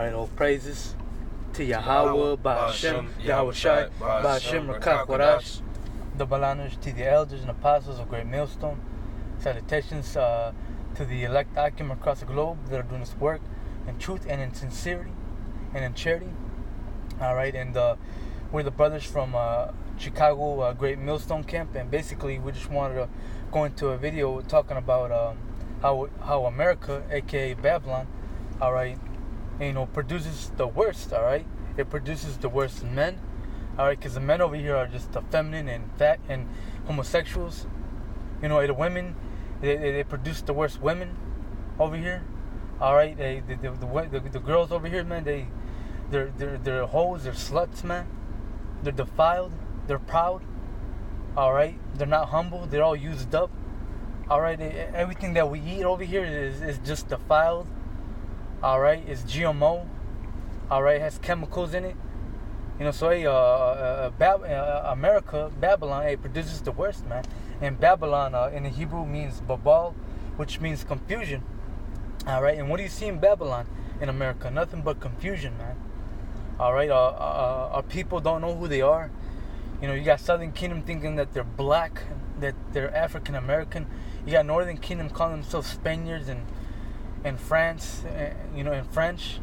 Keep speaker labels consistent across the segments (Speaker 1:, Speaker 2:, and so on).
Speaker 1: Alright, all praises to Yahweh, Ba'ashem, Yahweh Shai, Ba'ashem, Rakak Warash, the Balaners, to the elders and apostles of Great Millstone. Salutations to the elect Akim across the globe that are doing this work in truth and in sincerity and in charity. Alright, and we're the brothers from Chicago Great Millstone Camp, and basically we just wanted to go into a video talking about how America, aka Babylon, alright, produces the worst, alright? It produces the worst men, alright? Because the men over here are just feminine and fat and homosexuals. The women, they produce the worst women over here, alright? The girls over here, man, they're hoes, they're sluts, man. They're defiled, they're proud, alright? They're not humble, they're all used up, alright? Everything that we eat over here is just defiled. Alright, it's GMO. Alright, it has chemicals in it. So America, Babylon, produces the worst, man. And Babylon in the Hebrew means Babal, which means confusion. Alright, and what do you see in Babylon in America? Nothing but confusion, man. Alright, our people don't know who they are. You got Southern Kingdom thinking that they're black, that they're African American. You got Northern Kingdom calling themselves Spaniards and France, and French,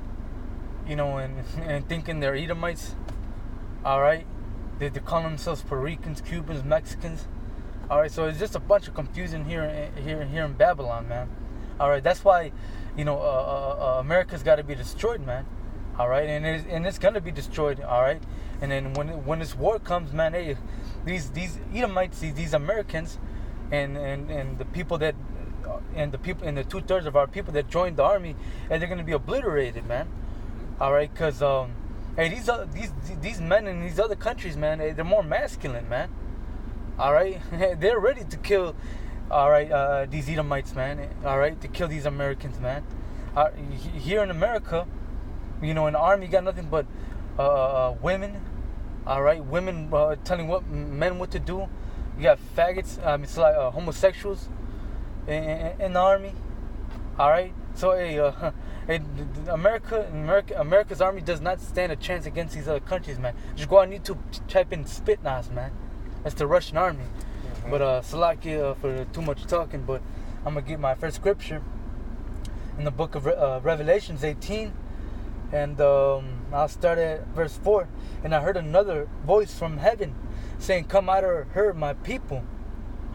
Speaker 1: and thinking they're Edomites. Alright, they're calling themselves Puerto Ricans, Cubans, Mexicans. Alright, so it's just a bunch of confusion here in Babylon, man. Alright, that's why America's got to be destroyed, man. Alright, and it's gonna be destroyed. Alright, and then when this war comes, man, hey, these Edomites, these Americans, and the people that. And the 2/3 of our people that joined the army, and they're gonna be obliterated, man. All right, because these men in these other countries, man, they're more masculine, man. All right, they're ready to kill. All right, these Edomites, man. All right, to kill these Americans, man. Here in America, in the army, you got nothing but women. All right, women telling men what to do. You got faggots. It's like homosexuals. In the army, all right. So America's army does not stand a chance against these other countries, man. Just go on YouTube, type in Spitnaz, man. That's the Russian army. Mm-hmm. But Salakia for too much talking. But I'm gonna get my first scripture in the book of Revelations 18, and I'll start at verse 4. And I heard another voice from heaven saying, "Come out of her, my people."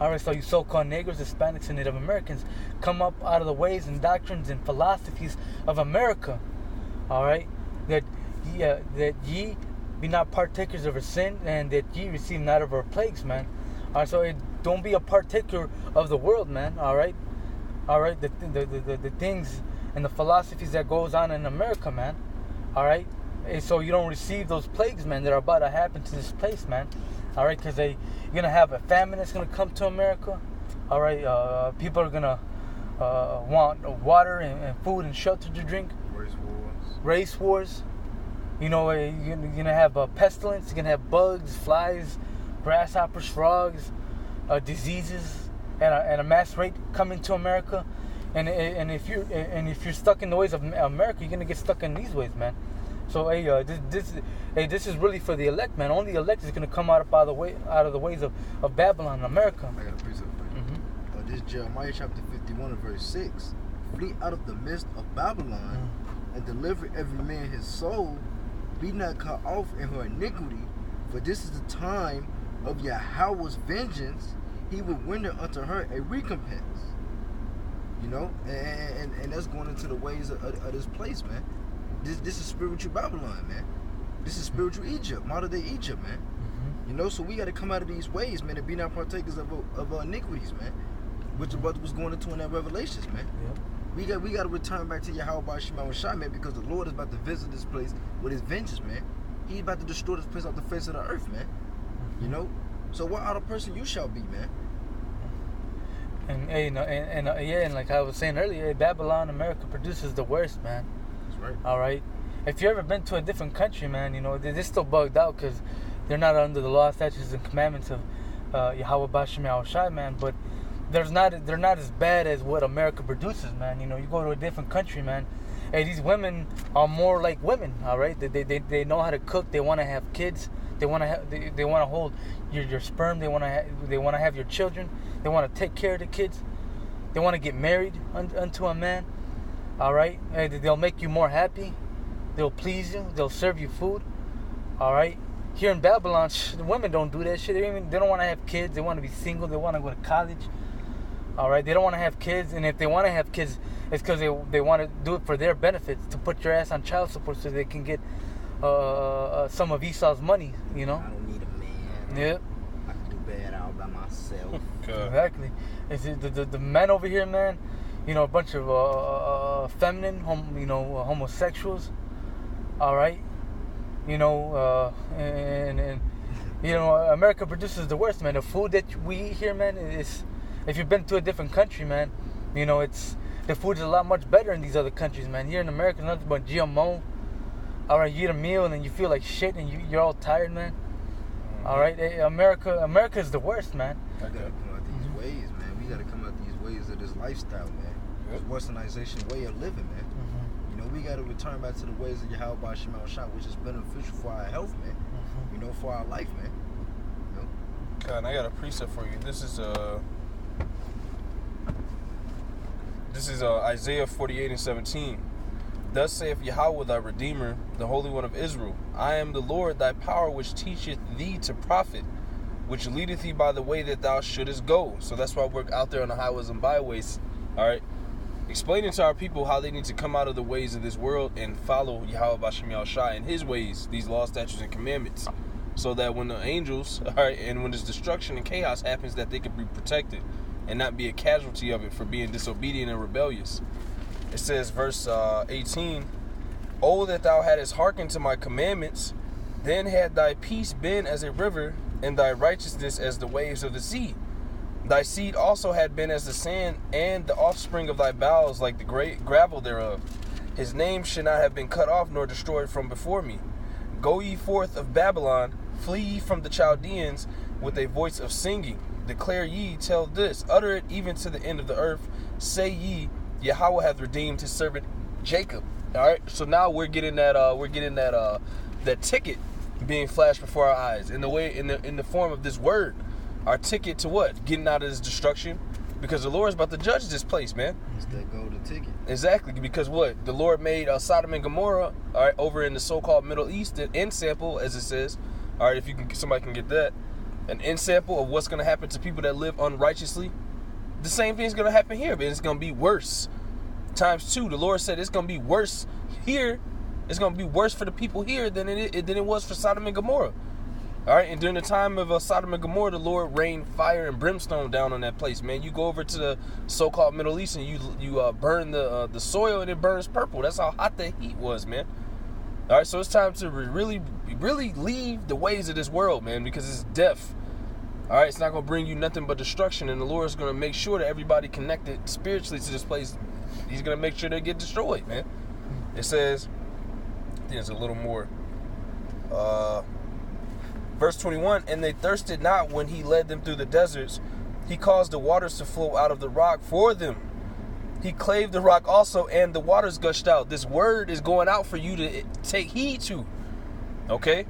Speaker 1: Alright, so you so-called Negroes, Hispanics, and Native Americans, come up out of the ways and doctrines and philosophies of America. Alright, that ye be not partakers of her sin, and that ye receive not of her plagues, man. Alright, so don't be a partaker of the world, man. Alright, the things and the philosophies that goes on in America, man. Alright, so you don't receive those plagues, man, that are about to happen to this place, man. All right, because you're going to have a famine that's going to come to America. All right, people are going to want water and food and shelter to drink. Race wars. You're going to have pestilence. You're going to have bugs, flies, grasshoppers, frogs, diseases at a mass rate coming to America. And if you're stuck in the ways of America, you're going to get stuck in these ways, man. So this is really for the elect, man. Only the elect is gonna come out of the ways of Babylon in America.
Speaker 2: I got a precept for you. Mm-hmm. This is Jeremiah chapter 51 and verse 6. Flee out of the midst of Babylon, and deliver every man his soul. Be not cut off in her iniquity, for this is the time of Yahweh's vengeance. He will render unto her a recompense. And that's going into the ways of this place, man. This is spiritual Babylon, man. This is spiritual Egypt, modern day Egypt, man. Mm-hmm. So we got to come out of these ways, man, and be not partakers of iniquities, man. Which the brother was going into in that Revelations, man. Yep. We got to return back to Yahweh Ba'ashem Shai, man, because the Lord is about to visit this place with His vengeance, man. He's about to destroy this place off the face of the earth, man. Mm-hmm. So what other person you shall be, man.
Speaker 1: And like I was saying earlier, Babylon, America produces the worst, man.
Speaker 2: Right.
Speaker 1: All right. If you ever been to a different country, man, they're still bugged out because they're not under the law, statutes, and commandments of Yahweh Ba'ashem Shai, man. But they're not as bad as what America produces, man. You go to a different country, man, Hey, these women are more like women, all right? They know how to cook. They want to have kids. They want to they want to hold your sperm. They want to have your children. They want to take care of the kids. They want to get married unto a man, all right? They'll make you more happy. They'll please you. They'll serve you food, all right? Here in Babylon, the women don't do that shit. They don't want to have kids. They want to be single. They want to go to college. All right, they don't want to have kids, and if they want to have kids, it's because they want to do it for their benefits, to put your ass on child support so they can get some of Esau's money, you know?
Speaker 2: I don't need a man.
Speaker 1: Yep.
Speaker 2: I can do bad all by myself.
Speaker 1: Exactly. It's the men over here, man, you know, a bunch of feminine, homosexuals, all right? You know, and you know, America produces the worst, man. The food that we eat here, man, is... If you've been to a different country, man, you know, the food's a lot much better in these other countries, man. Here in America, nothing but GMO. All right, you eat a meal and then you feel like shit and you're all tired, man. All right, America is the worst, man.
Speaker 2: We gotta come out these ways, man. We gotta come out these ways of this lifestyle, man. This westernization way of living, man. You know, we gotta return back to the ways of Yahweh Shem Al Shah, which is beneficial for our health, man. You know, for our life, man. You know?
Speaker 3: Okay, and I got a precept for you. This is Isaiah 48:17. Thus saith Yahweh thy Redeemer, the Holy One of Israel, I am the Lord thy power, which teacheth thee to profit, which leadeth thee by the way that thou shouldest go. So that's why we're out there on the highways and byways, all right, explaining to our people how they need to come out of the ways of this world and follow Yahweh Bashem Yahushua in his ways, these laws, statutes, and commandments, so that when the angels, all right, and when this destruction and chaos happens, that they can be protected and not be a casualty of it for being disobedient and rebellious. It says, verse 18, O that thou hadst hearkened to my commandments, then had thy peace been as a river, and thy righteousness as the waves of the sea. Thy seed also had been as the sand, and the offspring of thy bowels like the great gravel thereof. His name should not have been cut off nor destroyed from before me. Go ye forth of Babylon, flee ye from the Chaldeans with a voice of singing. Declare ye, tell this, utter it even to the end of the earth. Say ye, Yahweh hath redeemed his servant Jacob. All right. So now we're getting that ticket being flashed before our eyes in the form of this word. Our ticket to what? Getting out of this destruction, because the Lord is about to judge this place, man.
Speaker 2: It's that golden ticket.
Speaker 3: Exactly, because what? The Lord made Sodom and Gomorrah, all right, over in the so-called Middle East, an ensample, as it says. All right, if somebody can get that. An ensample of what's going to happen to people that live unrighteously. The same thing is going to happen here, but it's going to be worse. Times 2. The Lord said it's going to be worse here. It's going to be worse for the people here than it was for Sodom and Gomorrah. All right, and during the time of Sodom and Gomorrah, the Lord rained fire and brimstone down on that place, man. You go over to the so-called Middle East and you burn the soil and it burns purple. That's how hot the heat was, man. All right, so it's time to really leave the ways of this world, man, because it's death. All right, it's not going to bring you nothing but destruction, and the Lord is going to make sure that everybody connected spiritually to this place, he's going to make sure they get destroyed, man. It says, I think it's a little more, verse 21, and they thirsted not when he led them through the deserts. He caused the waters to flow out of the rock for them. He clave the rock also, and the waters gushed out. This word is going out for you to take heed to. Okay?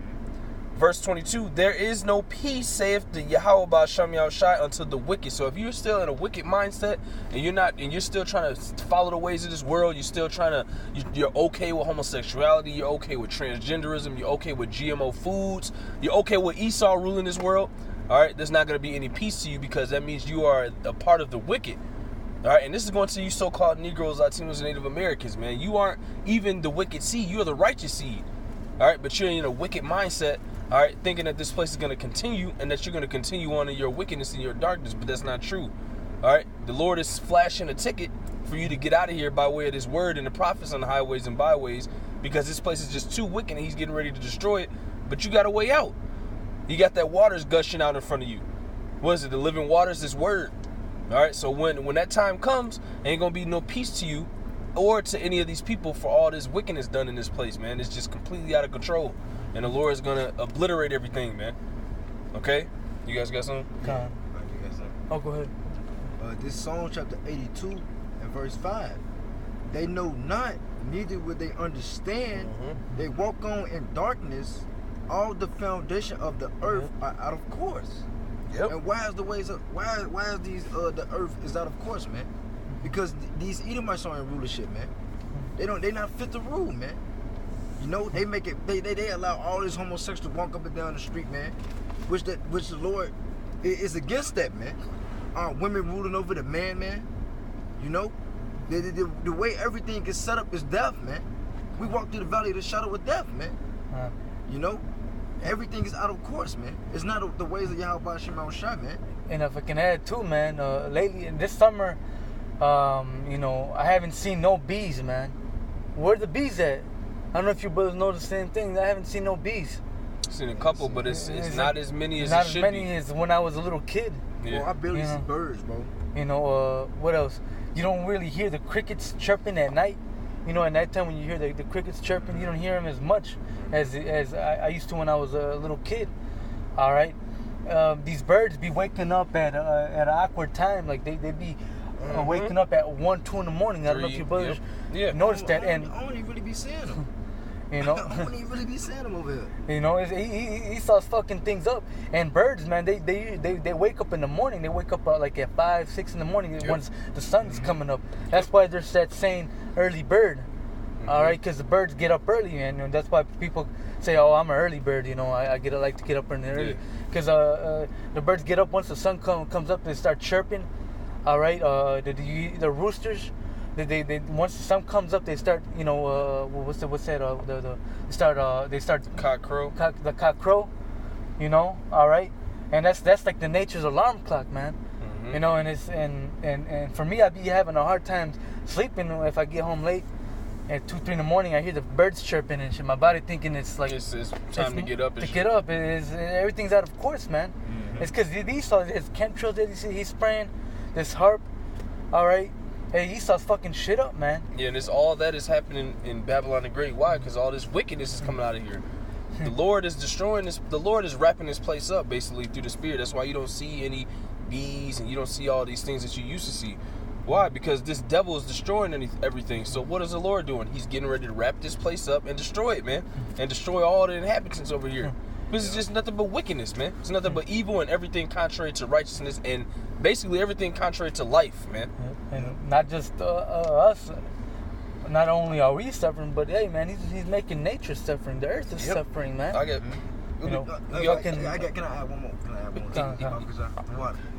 Speaker 3: Verse 22, there is no peace, saith the Yahweh Ba'ashem Yahushai, unto the wicked. So if you're still in a wicked mindset, and you're still trying to follow the ways of this world, you're okay with homosexuality, you're okay with transgenderism, you're okay with GMO foods, you're okay with Esau ruling this world, all right, there's not going to be any peace to you, because that means you are a part of the wicked. All right, and this is going to you so-called Negroes, Latinos, and Native Americans, man. You aren't even the wicked seed. You're the righteous seed. All right, but you're in a wicked mindset, all right, thinking that this place is going to continue and that you're going to continue on in your wickedness and your darkness, but that's not true. All right, the Lord is flashing a ticket for you to get out of here by way of this word and the prophets on the highways and byways, because this place is just too wicked and he's getting ready to destroy it, but you got a way out. You got that waters gushing out in front of you. What is it? The living waters, this word. All right, so when that time comes, ain't gonna be no peace to you or to any of these people for all this wickedness done in this place, man. It's just completely out of control, and the Lord is gonna obliterate everything, man. Okay, you guys got something?
Speaker 1: Oh, go ahead.
Speaker 2: This Psalm chapter 82 and verse 5. They know not neither would they understand. They walk on in darkness. All the foundation of the earth are out of course.
Speaker 3: Yep.
Speaker 2: And why is the ways of why is these the earth is out of course, man? Because these Edomites are in rulership, man. They not fit the rule, man. You know, they make it they allow all these homosexuals to walk up and down the street, man. Which the Lord is against that, man. Women ruling over the man. You know? The way everything is set up is death, man. We walk through the valley of the shadow of death, man. You know? Everything is out of course, man. It's not the ways of Yahweh Shema Shai, man.
Speaker 1: And if I can add too, man, lately in this summer, you know, I haven't seen no bees, man. Where the bees at? I don't know if you brothers know the same thing. I haven't seen no bees.
Speaker 3: I've seen a couple, but it's not as many as
Speaker 1: not
Speaker 3: it
Speaker 1: as
Speaker 3: should
Speaker 1: many
Speaker 3: be.
Speaker 1: as when I was a little kid.
Speaker 3: Yeah.
Speaker 2: Bro, I barely see birds, bro.
Speaker 1: You know, what else? You don't really hear the crickets chirping at night. You know, at nighttime when you hear the crickets chirping, you don't hear them as much as I used to when I was a little kid. All right, these birds be waking up at an awkward time. Like they be waking up at 1, 2 in the morning. I don't know if you brothers noticed that. And
Speaker 2: I don't even really be seeing them.
Speaker 1: you know,
Speaker 2: I don't even really be seeing them over here.
Speaker 1: you know, he starts fucking things up. And birds, man, they wake up in the morning. They wake up like at 5, 6 in the morning once the sun's coming up. That's why there's that saying early bird. All right, because the birds get up early, and that's why people say, "Oh, I'm an early bird." You know, I like to get up early because the birds get up once the sun comes up. They start chirping. All right, the roosters, they once the sun comes up, they start. You know, what's that? They start
Speaker 3: Cock crow.
Speaker 1: The cock crow. You know, all right, and that's like the nature's alarm clock, man. You know, and it's and for me, I'd be having a hard time sleeping if I get home late. At 2, 3 in the morning, I hear the birds chirping and shit. My body thinking it's like
Speaker 3: It's time to get up.
Speaker 1: To get up, everything's out of course, man. It's because Esau, his chemtrails that he's spraying, this harp. All right, hey, Esau's fucking shit up, man.
Speaker 3: Yeah, and it's all that is happening in Babylon the Great. Why? Because all this wickedness is coming out of here. The Lord is destroying this. The Lord is wrapping this place up basically through the Spirit. That's why you don't see any bees and you don't see all these things that you used to see. Why? Because this devil is destroying everything. So what is the Lord doing? He's getting ready to wrap this place up and destroy it, man. And destroy all the inhabitants over here. This is just nothing but wickedness, man. It's nothing but evil and everything contrary to righteousness and basically everything contrary to life, man.
Speaker 1: And not just us. Not only are we suffering, but hey, man, he's making nature suffering. The earth is suffering, man.
Speaker 3: I get.
Speaker 1: You know,
Speaker 2: can I add one more?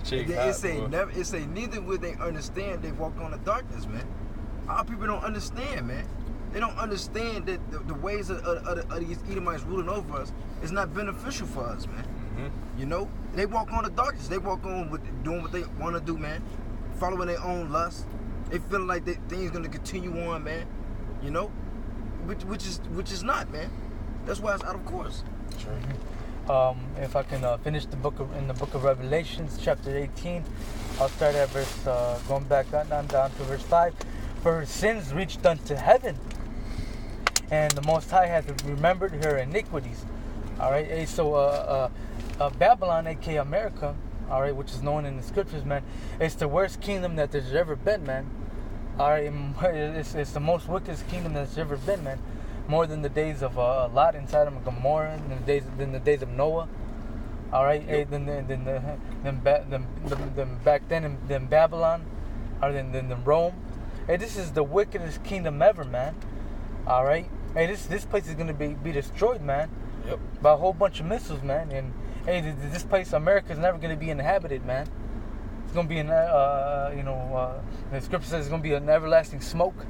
Speaker 2: It say neither would they understand they walk on the darkness, man. Our people don't understand, man. They don't understand that the ways of these Edomites ruling over us is not beneficial for us, man. You know, they walk on the darkness. They walk on doing what they want to do, man. Following their own lust. They feel like things gonna continue on, man. You know, which is not, man. That's why it's out of course.
Speaker 1: If I can finish the book in the book of Revelations, chapter 18, I'll start at verse going back down to verse 5. For her sins reached unto heaven, and the Most High hath remembered her iniquities. All right, so Babylon, aka America, all right, which is known in the scriptures, man, it's the worst kingdom that there's ever been, man. All right, it's the most wickedest kingdom that's ever been, man. More than the days of Lot and Sodom and Gomorrah, than the days of Noah. All right, then back then in Babylon, or then Rome. Hey, this is the wickedest kingdom ever, man. All right, hey, this place is gonna be destroyed, man.
Speaker 3: Yep.
Speaker 1: By a whole bunch of missiles, man. And hey, this place, America, is never gonna be inhabited, man. It's gonna be the scripture says it's gonna be an everlasting smoke.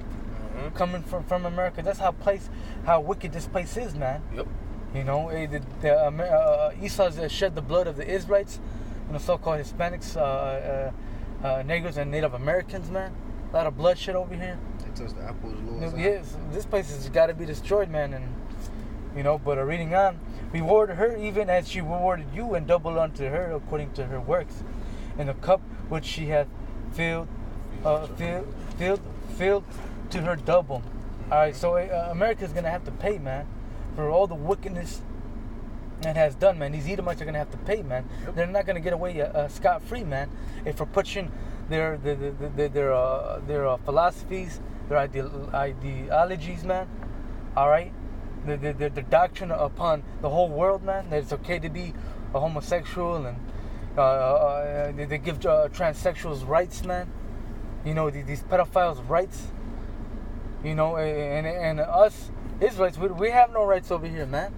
Speaker 1: Coming from America. That's how wicked this place is, man.
Speaker 3: Yep.
Speaker 1: You know, Esau shed the blood of the Israelites, so-called Hispanics, Negroes, and Native Americans, man. A lot of bloodshed over here.
Speaker 2: They touched the apples, Lord.
Speaker 1: Yes, this place has got to be destroyed, man. And but reading on, reward her even as she rewarded you, and double unto her according to her works. And the cup which she hath filled to her double. All right, so America's gonna have to pay, man, for all the wickedness it has done, man. These Edomites are gonna have to pay, man. They're not gonna get away scot-free, man. If for pushing their philosophies, their ideologies, man. All right, the doctrine upon the whole world, man. That it's okay to be a homosexual, and they give transsexuals rights, man. You know, these pedophiles rights. You know, and us Israelites, we have no rights over here, man.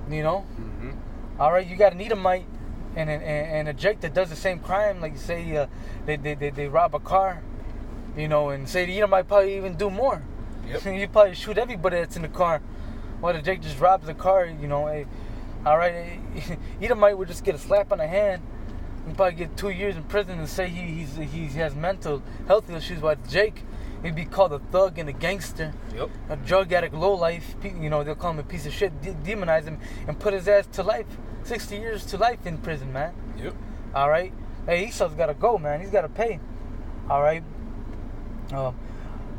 Speaker 1: You know.
Speaker 3: Mm-hmm.
Speaker 1: All right, you got an Edomite and a Jake that does the same crime, like you say, they rob a car, you know, and say the Edomite probably even do more.
Speaker 3: Yep.
Speaker 1: You probably shoot everybody that's in the car, while the Jake just robs the car, you know. All right, Edomite would just get a slap on the hand, and probably get 2 years in prison, and say he has mental health issues. While Jake, he'd be called a thug and a gangster,
Speaker 3: Yep.
Speaker 1: a drug addict, lowlife. You know, they'll call him a piece of shit, demonize him, and put his ass to life, 60 years to life in prison, man.
Speaker 3: Yep.
Speaker 1: All right. Hey, Esau's got to go, man. He's got to pay. All right.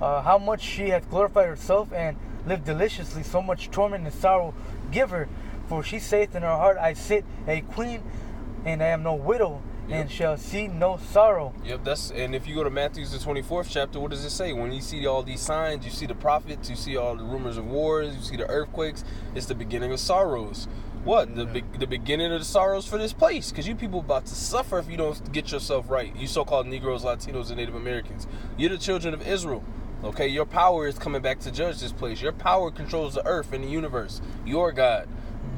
Speaker 1: How much she hath glorified herself and lived deliciously, so much torment and sorrow give her. For she saith in her heart, I sit a queen, and I am no widow, and shall see no sorrow.
Speaker 3: Yep, and if you go to Matthew's the 24th chapter, what does it say? When you see all these signs, you see the prophets, you see all the rumors of wars, you see the earthquakes, it's the beginning of sorrows. What? The beginning of the sorrows for this place. Because you people about to suffer if you don't get yourself right. You so-called Negroes, Latinos, and Native Americans. You're the children of Israel. Okay? Your power is coming back to judge this place. Your power controls the earth and the universe. Your God.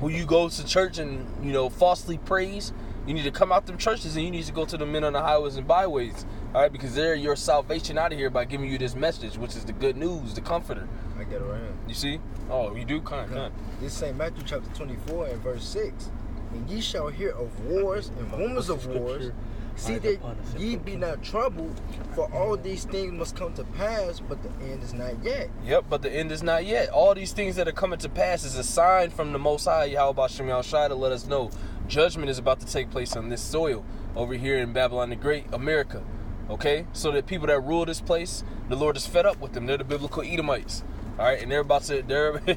Speaker 3: Who you go to church and, you know, falsely praise. You need to come out them churches and you need to go to the men on the highways and byways. All right? Because they're your salvation out of here by giving you this message, which is the good news, the comforter.
Speaker 2: I get it right here.
Speaker 3: You see? Oh, you do? Kind of.
Speaker 2: This St. Matthew chapter 24 and verse 6. And ye shall hear of wars and rumors of wars. See that ye be not troubled, for all these things must come to pass, but the end is not yet.
Speaker 3: Yep, but the end is not yet. All these things that are coming to pass is a sign from the Most High, Yahweh Shem Yahushai, to let us know judgment is about to take place on this soil over here in Babylon the Great, America. Okay? So that people that rule this place, the Lord is fed up with them. They're the biblical Edomites. All right? And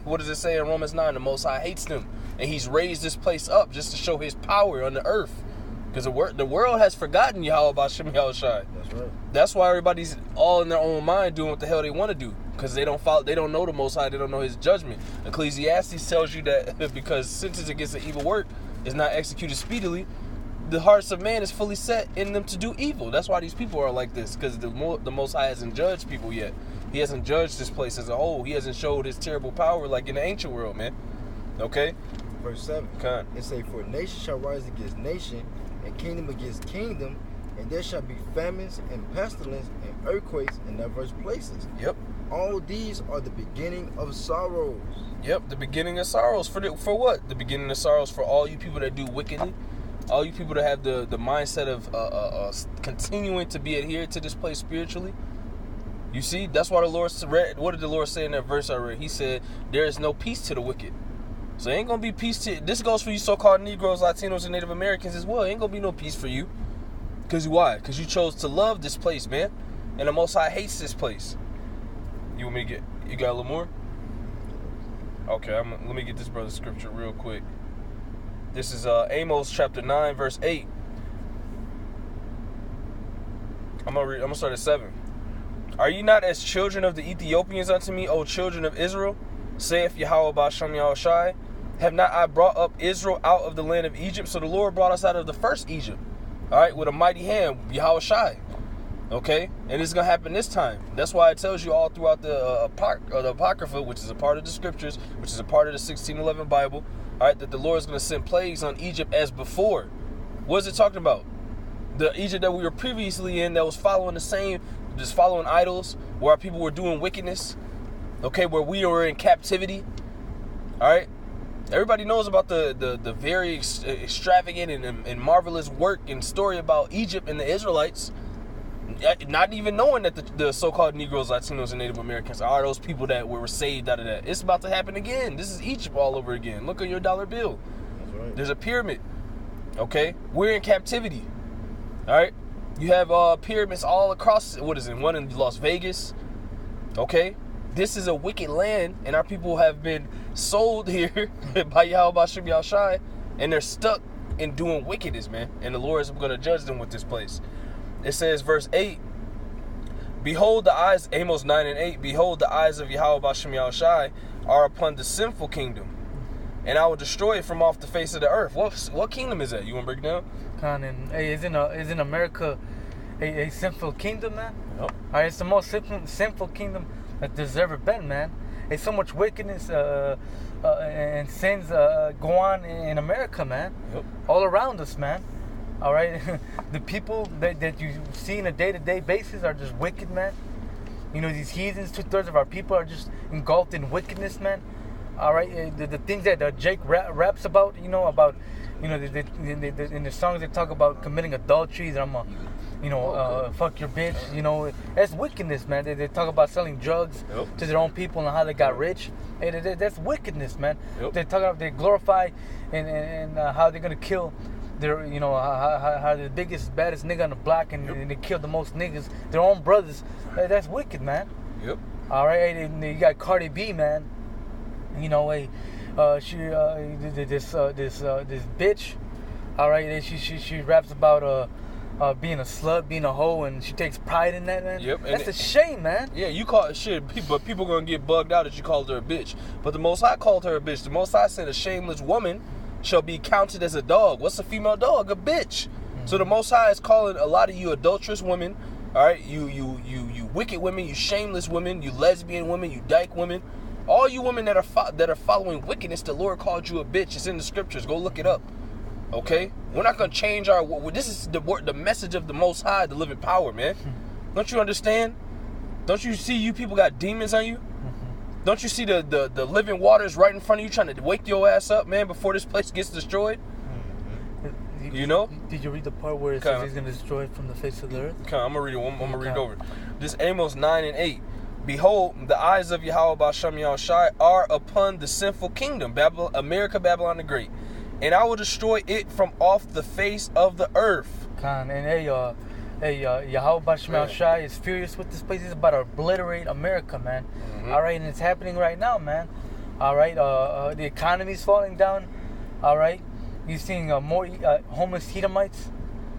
Speaker 3: what does it say in Romans 9? The Most High hates them. And he's raised this place up just to show his power on the earth. Because the world has forgotten Yahweh Shem Yahushai.
Speaker 2: That's right.
Speaker 3: That's why everybody's all in their own mind doing what the hell they want to do. Because they don't know the Most High, they don't know his judgment. Ecclesiastes tells you that because sentence against an evil work is not executed speedily, the hearts of man is fully set in them to do evil. That's why these people are like this, because the Most High hasn't judged people yet. He hasn't judged this place as a whole. He hasn't showed his terrible power like in the ancient world, man. Okay?
Speaker 2: Verse 7. It say, for nation shall rise against nation, and kingdom against kingdom, and there shall be famines and pestilence and earthquakes in diverse places.
Speaker 3: Yep.
Speaker 2: All these are the beginning of sorrows.
Speaker 3: Yep, the beginning of sorrows. For what? The beginning of sorrows for all you people that do wickedly. All you people that have the mindset of continuing to be adhered to this place spiritually. You see, that's why the Lord read. What did the Lord say in that verse I read? He said, there is no peace to the wicked. So ain't gonna be peace to... This goes for you so-called Negroes, Latinos, and Native Americans as well. Ain't gonna be no peace for you. Because why? Because you chose to love this place, man. And the Most High hates this place. You want me to get... You got a little more? Okay, let me get this brother's scripture real quick. This is Amos chapter 9, verse 8. I'm gonna start at 7. Are ye not as children of the Ethiopians unto me, O children of Israel? Saith Yahweh Ba'ashem Yahushai. Have not I brought up Israel out of the land of Egypt? So the Lord brought us out of the first Egypt. All right, with a mighty hand, Yahushai. Okay, and it's gonna happen this time. That's why it tells you all throughout the Apocrypha, which is a part of the scriptures, which is a part of the 1611 Bible. All right, that the Lord is gonna send plagues on Egypt as before. What is it talking about? The Egypt that we were previously in, that was following the same, just following idols, where our people were doing wickedness. Okay, where we were in captivity. All right. Everybody knows about the very extravagant and marvelous work and story about Egypt and the Israelites, not even knowing that the so-called Negroes, Latinos, and Native Americans are those people that were saved out of that. It's about to happen again. This is Egypt all over again. Look at your dollar bill.
Speaker 2: That's right.
Speaker 3: There's a pyramid. Okay, we're in captivity. All right, you have pyramids all across. What is it? One in Las Vegas. Okay. This is a wicked land, and our people have been sold here by Yahweh Shem Yahushai, and they're stuck in doing wickedness, man. And the Lord is going to judge them with this place. it says, verse 8, behold the eyes, Amos 9 and 8, behold the eyes of Yahweh Bashem Yahushai are upon the sinful kingdom, and I will destroy it from off the face of the earth. What kingdom is that? You want to break it down?
Speaker 1: Khan, and hey, isn't America a sinful kingdom, man?
Speaker 3: Yep.
Speaker 1: Alright, it's the most sinful kingdom that there's ever been, man. There's so much wickedness and sins go on in America, man.
Speaker 3: Yep.
Speaker 1: All around us, man. Alright, the people that you see on a day-to-day basis are just wicked, man. You know, these heathens, 2/3 of our people are just engulfed in wickedness, man. Alright, the things that Jake raps about, in the songs they talk about committing adultery, that fuck your bitch, that's wickedness, man. They talk about selling drugs to their own people and how they got rich. Hey, that's wickedness, man. They glorify and how they're gonna kill their, how the biggest, baddest nigga on the block and they kill the most niggas, their own brothers. Hey, that's wicked, man.
Speaker 3: Yep.
Speaker 1: All right, and you got Cardi B, man. This bitch. All right, she raps about being a slut, being a hoe, and she takes pride in that, man.
Speaker 3: Yep.
Speaker 1: That's a shame, man.
Speaker 3: Yeah, you call it shit, but people gonna get bugged out that you called her a bitch. But the Most High called her a bitch. The Most High said a shameless woman shall be counted as a dog. What's a female dog? A bitch. Mm-hmm. So the Most High is calling a lot of you adulterous women. All right, you wicked women, you shameless women, you lesbian women, you dyke women. All you women that are following wickedness, the Lord called you a bitch. It's in the scriptures. Go look it up. Okay? We're not going to change our... This is the message of the Most High, the living power, man. Don't you understand? Don't you see you people got demons on you? Don't you see the living waters right in front of you trying to wake your ass up, man, before this place gets destroyed? You know?
Speaker 1: Did you read the part where it says he's going to destroy it from the face of the earth?
Speaker 3: Okay, I'm going to read it. I'm going to read it over. This Amos 9 and 8. Behold, the eyes of Yahweh Bashem Yahushai are upon the sinful kingdom, America, Babylon the Great, and I will destroy it from off the face of the earth.
Speaker 1: And Yahweh Bashem Yahushai is furious with this place. He's about to obliterate America, man. Mm-hmm. All right, and it's happening right now, man. All right, the economy's falling down. All right, you're seeing more homeless Edomites.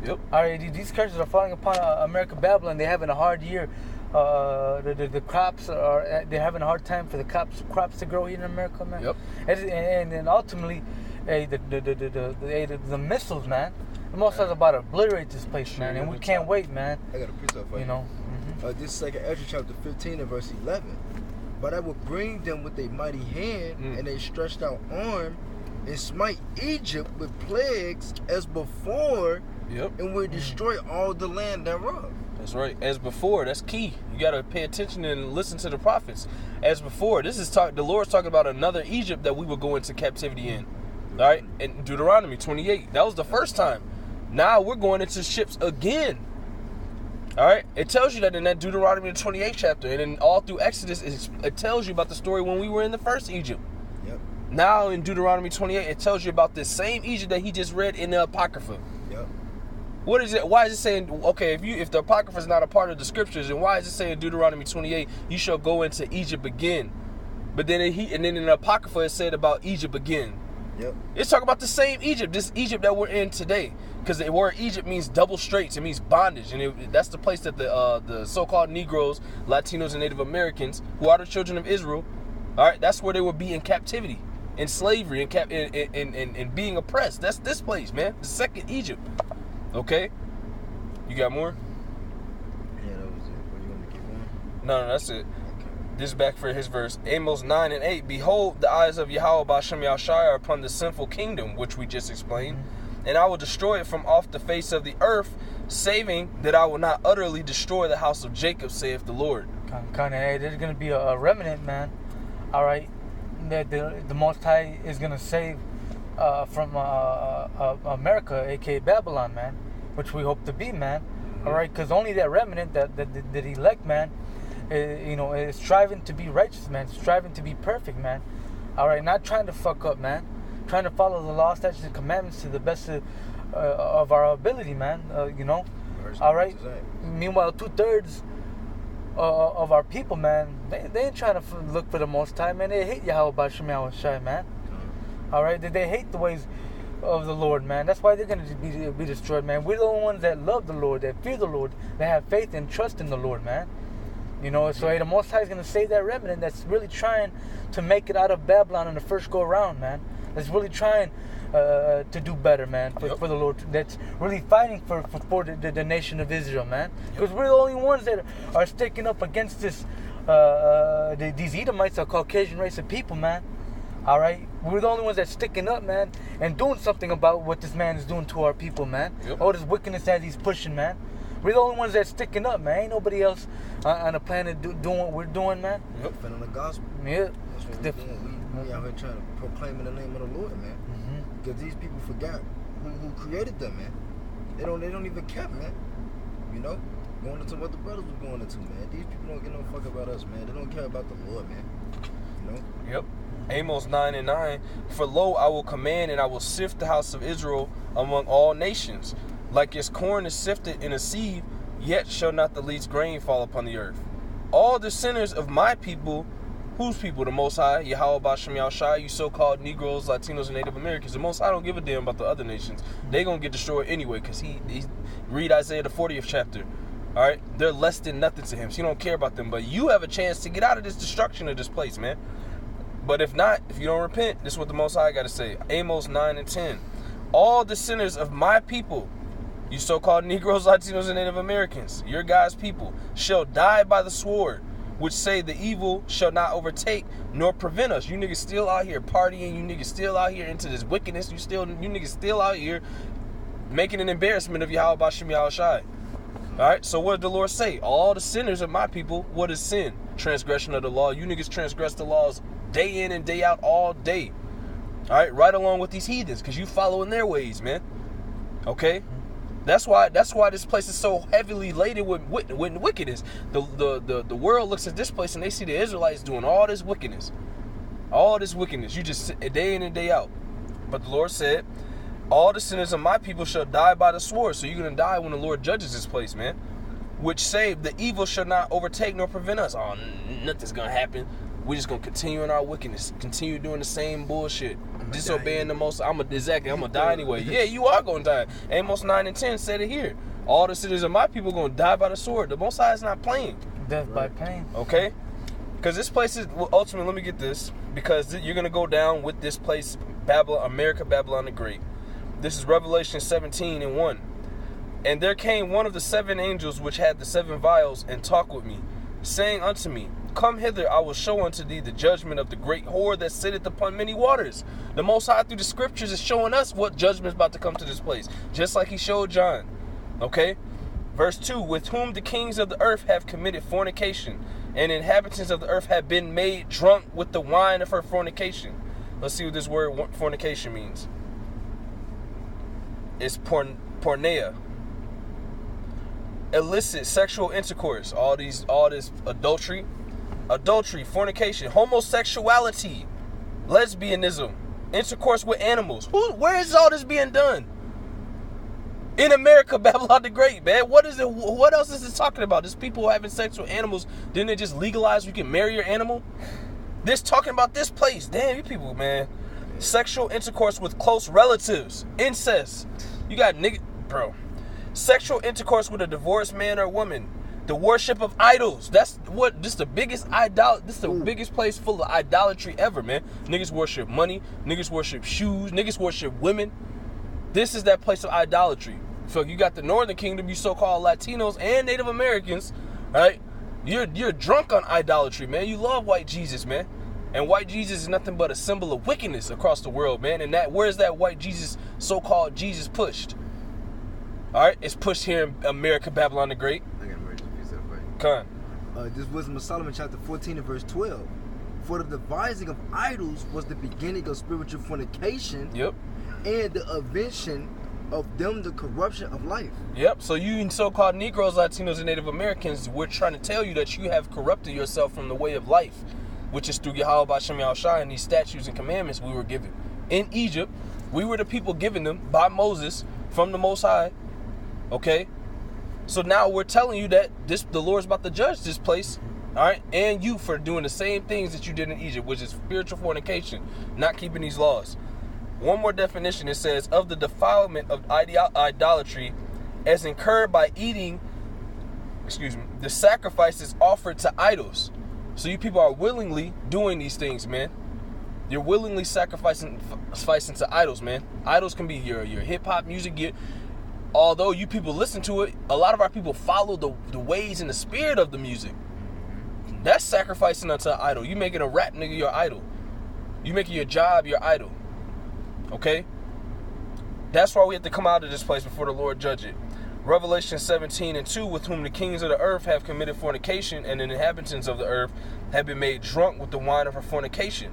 Speaker 3: Yep.
Speaker 1: All right, these curses are falling upon America, Babylon. They're having a hard year. The crops they're having a hard time for the crops to grow here in America, man.
Speaker 3: Yep.
Speaker 1: And then ultimately, the missiles, man. The Most High's about to obliterate this place, man, and we can't wait, man.
Speaker 2: I got a precept for you. This is 2nd Ezra chapter 15 and verse 11. But I will bring them with a mighty hand and a stretched out arm, and smite Egypt with plagues as before, and will destroy all the land thereof.
Speaker 3: That's right. As before, that's key. You got to pay attention and listen to the prophets. As before, this is the Lord's talking about another Egypt that we will go into captivity in. All right? In Deuteronomy 28. That was the first time. Now we're going into ships again. All right? It tells you that in that Deuteronomy 28 chapter, and then all through Exodus, it tells you about the story when we were in the first Egypt.
Speaker 2: Yep.
Speaker 3: Now in Deuteronomy 28, it tells you about this same Egypt that he just read in the Apocrypha.
Speaker 2: Yep.
Speaker 3: What is it? Why is it saying, okay, if the Apocrypha is not a part of the scriptures, then why is it saying in Deuteronomy 28, you shall go into Egypt again? But then in the Apocrypha it said about Egypt again.
Speaker 2: Yep.
Speaker 3: It's talking about the same Egypt, this Egypt that we're in today. Because the word Egypt means double straits, it means bondage. And that's the place that the so-called Negroes, Latinos, and Native Americans, who are the children of Israel, all right, that's where they would be in captivity, in slavery, in being oppressed. That's this place, man. The second Egypt. Okay? You got more?
Speaker 2: Yeah, that was it. What, you want me to keep going?
Speaker 3: No, that's it. This is back for his verse. Amos 9 and 8. Behold, the eyes of Yahweh Bashem Yahushai are upon the sinful kingdom, which we just explained. And I will destroy it from off the face of the earth, saving that I will not utterly destroy the house of Jacob, saith the Lord.
Speaker 1: Hey, there's going to be a remnant, man. All right? That the Most High is going to save from America, a.k.a. Babylon, man. Which we hope to be, man. All right? Because only that remnant, that elect, man, is striving to be righteous, man. Striving to be perfect, man. All right? Not trying to fuck up, man. Trying to follow the law, statutes, and commandments to the best of our ability, man. All right. Meanwhile, 2/3 of our people, man, they ain't trying to look for the Most High, man. They hate Yahweh Bashem Yahushai, man. All right. They hate the ways of the Lord, man. That's why they're going to be destroyed, man. We're the only ones that love the Lord, that fear the Lord, that have faith and trust in the Lord, man. You know, so the Most High is going to save that remnant that's really trying to make it out of Babylon in the first go around, man. That's really trying to do better, man, for the Lord. That's really fighting for the nation of Israel, man. Because we're the only ones that are sticking up against this. These Edomites are Caucasian race of people, man. All right, we're the only ones that's sticking up, man, and doing something about what this man is doing to our people, man. All this wickedness that he's pushing, man. We're the only ones that's sticking up, man. Ain't nobody else on the planet doing what we're doing, man.
Speaker 2: Defending the gospel.
Speaker 1: Yeah.
Speaker 2: That's what we're doing. We out here trying to proclaim in the name of the Lord, man. Because these people forgot who created them, man. They don't even care, man. You know, going into what the brothers were going into, man. These people don't give no fuck about us, man. They don't care about the Lord, man. You know.
Speaker 3: Yep. Amos 9:9. For lo, I will command and I will sift the house of Israel among all nations. Like as corn is sifted in a sieve, yet shall not the least grain fall upon the earth. All the sinners of my people, whose people? The Most High, Yahweh Bashem Yahushai, you so-called Negroes, Latinos, and Native Americans. The Most High don't give a damn about the other nations. They gonna get destroyed anyway, because he read Isaiah the 40th chapter. All right, they're less than nothing to him. So he don't care about them. But you have a chance to get out of this destruction of this place, man. But if not, if you don't repent, this is what the Most High got to say. Amos 9:10. All the sinners of my people, you so-called Negroes, Latinos, and Native Americans, your God's people, shall die by the sword, which say the evil shall not overtake nor prevent us. You niggas still out here partying. You niggas still out here into this wickedness. You niggas still out here making an embarrassment of Yahweh Bashem Yahushai. All right, so what did the Lord say? All the sinners of my people, what is sin? Transgression of the law. You niggas transgress the laws day in and day out all day. All right, right along with these heathens, because you following their ways, man. Okay? That's why this place is so heavily laden with wickedness. The world looks at this place and they see the Israelites doing all this wickedness. All this wickedness. You just sit day in and day out. But the Lord said, all the sinners of my people shall die by the sword. So you're going to die when the Lord judges this place, man. Which say, the evil shall not overtake nor prevent us. Oh, nothing's going to happen. We're just going to continue in our wickedness. Continue doing the same bullshit. Disobeying the Most. I'm going to die anyway. Yeah, you are going to die. Amos 9:10 said it here. All the citizens of my people are going to die by the sword. The Most High is not playing.
Speaker 1: Death by pain.
Speaker 3: Okay? Because this place is, ultimately, let me get this. Because you're going to go down with this place, Babylon, America, Babylon the Great. This is Revelation 17:1. And there came one of the 7 angels which had the 7 vials, and talked with me, saying unto me, Come hither, I will show unto thee the judgment of the great whore that sitteth upon many waters. The Most High through the scriptures is showing us what judgment is about to come to this place, just like he showed John. Okay? Verse 2, with whom the kings of the earth have committed fornication, and inhabitants of the earth have been made drunk with the wine of her fornication. Let's see what this word fornication means. It's porneia. Illicit sexual intercourse. All this adultery, fornication, homosexuality, lesbianism, intercourse with animals. Where is all this being done? In America, Babylon the Great, man. What is it? What else is it talking about? There's people having sex with animals. Didn't they just legalize you can marry your animal? This talking about this place. Damn, you people, man. Sexual intercourse with close relatives. Incest. You got bro. Sexual intercourse with a divorced man or woman. The worship of idols. This is the biggest this is the biggest place full of idolatry ever, man. Niggas worship money. Niggas worship shoes. Niggas worship women. This is that place of idolatry. So you got the Northern Kingdom, you so-called Latinos and Native Americans, right? You're drunk on idolatry, man. You love white Jesus, man. And white Jesus is nothing but a symbol of wickedness across the world, man. And where's that white Jesus, so-called Jesus, pushed? All right, it's pushed here in America, Babylon the Great.
Speaker 2: I got a piece of that for you.
Speaker 3: Come on.
Speaker 2: This Wisdom of Solomon, chapter 14 and verse 12. For the devising of idols was the beginning of spiritual fornication.
Speaker 3: Yep.
Speaker 2: And the invention of them the corruption of life.
Speaker 3: Yep. So you so-called Negroes, Latinos, and Native Americans, we're trying to tell you that you have corrupted yourself from the way of life, which is through Yahweh Bashem Yahushai and these statutes and commandments we were given. In Egypt, we were the people given them by Moses from the Most High. Okay? So now we're telling you that the Lord's about to judge this place, all right, and you for doing the same things that you did in Egypt, which is spiritual fornication, not keeping these laws. One more definition, it says, of the defilement of idolatry as incurred by eating, the sacrifices offered to idols. So you people are willingly doing these things, man. You're willingly sacrificing to idols, man. Idols can be your hip-hop music. Although you people listen to it, a lot of our people follow the ways and the spirit of the music. That's sacrificing unto an idol. You making a rap nigga your idol. You making your job your idol. Okay? That's why we have to come out of this place before the Lord judge it. Revelation 17:2, with whom the kings of the earth have committed fornication, and the inhabitants of the earth have been made drunk with the wine of her fornication.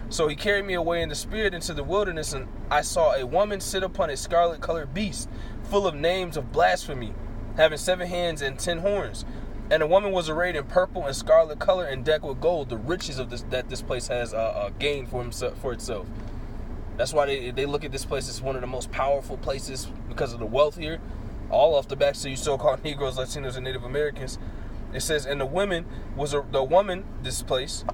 Speaker 3: So he carried me away in the spirit into the wilderness, and I saw a woman sit upon a scarlet-colored beast, full of names of blasphemy, having 7 hands and 10 horns. And the woman was arrayed in purple and scarlet color and decked with gold, the riches of this place has gained for itself. That's why they look at this place as one of the most powerful places because of the wealth here. All off the back to you so-called Negroes, Latinos, and Native Americans. It says, and the woman, this place,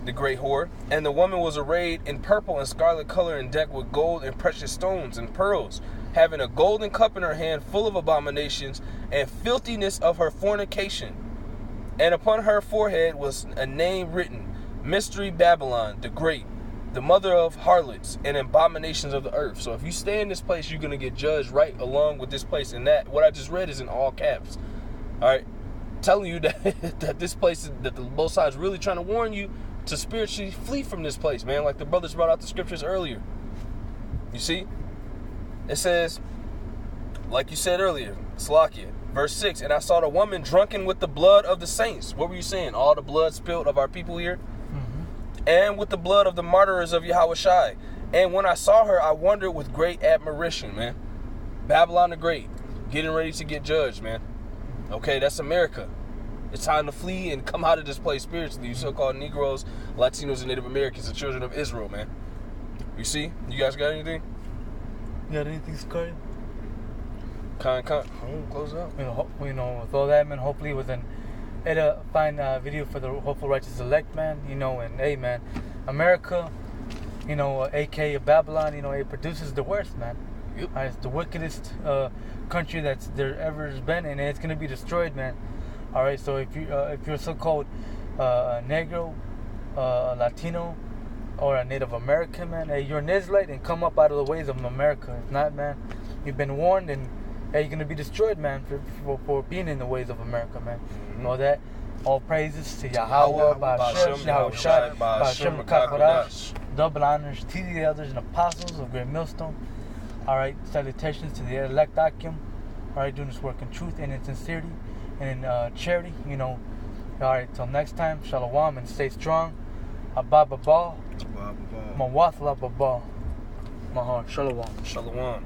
Speaker 3: the great whore, and the woman was arrayed in purple and scarlet color and decked with gold and precious stones and pearls, having a golden cup in her hand full of abominations and filthiness of her fornication. And upon her forehead was a name written, Mystery Babylon, the Great, the mother of harlots and abominations of the earth. So if you stay in this place, you're going to get judged right along with this place. And that, what I just read, is in all caps. All right? Telling you that this place, that the Most High is really trying to warn you to spiritually flee from this place, man. Like the brothers brought out the scriptures earlier. You see? It says, like you said earlier, Salakia, verse 6, and I saw the woman drunken with the blood of the saints. What were you saying? All the blood spilled of our people here? And with the blood of the martyrs of Yahushua. And when I saw her, I wondered with great admiration, man. Babylon the Great, getting ready to get judged, man. Okay, that's America. It's time to flee and come out of this place spiritually. You so-called Negroes, Latinos, and Native Americans, the children of Israel, man. You see? You guys got anything?
Speaker 1: You got anything, Scotty?
Speaker 3: Close it out.
Speaker 1: With all that, man, hopefully with an edifying video for the hopeful righteous elect, man. And hey, man, America, aka Babylon, it produces the worst, man.
Speaker 3: Yep.
Speaker 1: It's the wickedest country that's there ever has been, and it's gonna be destroyed, man. All right, so if you're so-called Negro, Latino, or a Native American, man, hey, you're an Israelite, and come up out of the ways of America. If not, man, you've been warned, and hey, you're gonna be destroyed, man, for being in the ways of America, man. All that. All praises to Yahweh, Ba'ashem, Yahushua, Ba'ashem, Kakodash. Double honors to the elders and apostles of Great Millstone. All right, salutations to the elect Akim. All right, doing this work in truth and in sincerity and in charity. All right, till next time, shalom and stay strong. Abba Baba, Mawathla Baba, Mahar, shalom.
Speaker 3: Shalom.